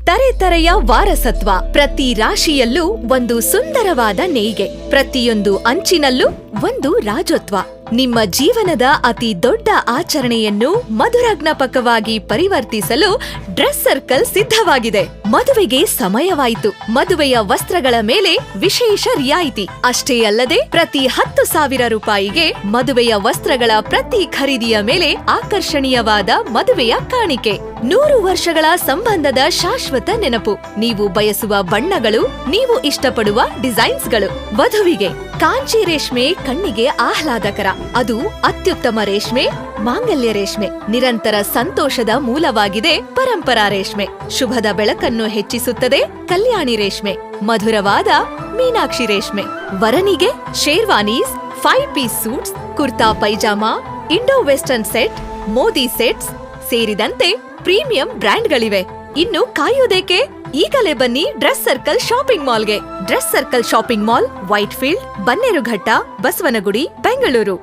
ತರೆತರೆಯ ವಾರಸತ್ವ. ಪ್ರತಿ ರಾಶಿಯಲ್ಲೂ ಒಂದು ಸುಂದರವಾದ ನೇಯ್ಗೆ, ಪ್ರತಿಯೊಂದು ಅಂಚಿನಲ್ಲೂ ಒಂದು ರಾಜತ್ವ. ನಿಮ್ಮ ಜೀವನದ ಅತಿ ದೊಡ್ಡ ಆಚರಣೆಯನ್ನು ಮಧುರಾಜ್ಞಾಪಕವಾಗಿ ಪರಿವರ್ತಿಸಲು ಡ್ರೆಸ್ ಸರ್ಕಲ್ ಸಿದ್ಧವಾಗಿದೆ. ಮದುವೆಗೆ ಸಮಯವಾಯಿತು. ಮದುವೆಯ ವಸ್ತ್ರಗಳ ಮೇಲೆ ವಿಶೇಷ ರಿಯಾಯಿತಿ. ಅಷ್ಟೇ ಅಲ್ಲದೆ ಪ್ರತಿ 10,000 ರೂಪಾಯಿಗೆ ಮದುವೆಯ ವಸ್ತ್ರಗಳ ಪ್ರತಿ ಖರೀದಿಯ ಮೇಲೆ ಆಕರ್ಷಣೀಯವಾದ ಮದುವೆಯ ಕಾಣಿಕೆ. 100 ವರ್ಷಗಳ ಸಂಬಂಧದ ಶಾಶ್ವತ ನೆನಪು. ನೀವು ಬಯಸುವ ಬಣ್ಣಗಳು, ನೀವು ಇಷ್ಟಪಡುವ ಡಿಸೈನ್ಸ್ಗಳು. ವಧುವಿಗೆ ಕಾಂಚಿ ರೇಷ್ಮೆ ಕಣ್ಣಿಗೆ ಆಹ್ಲಾದಕರ. ಅದು ಅತ್ಯುತ್ತಮ ರೇಷ್ಮೆ, ಮಾಂಗಲ್ಯ ರೇಷ್ಮೆ. ನಿರಂತರ ಸಂತೋಷದ ಮೂಲವಾಗಿದೆ ಪರಂಪರಾ ರೇಷ್ಮೆ. ಶುಭದ ಬೆಳಕನ್ನು ಹೆಚ್ಚಿಸುತ್ತದೆ ಕಲ್ಯಾಣಿ ರೇಷ್ಮೆ. ಮಧುರವಾದ ಮೀನಾಕ್ಷಿ ರೇಷ್ಮೆ. ವರನಿಗೆ sherwanis, 5 piece suits, kurta pyjama, Indo western set, Modi sets ಸೇರಿದಂತೆ ಪ್ರೀಮಿಯಂ ಬ್ರ್ಯಾಂಡ್ಗಳಿವೆ. ಇನ್ನು ಕಾಯುವುದೇಕೆ? ಈಗಲೇ ಬನ್ನಿ ಡ್ರೆಸ್ ಸರ್ಕಲ್ ಶಾಪಿಂಗ್ ಮಾಲ್ಗೆ. Dress circle shopping mall, Whitefield, Bannerghatta, Basavanagudi, Bengaluru.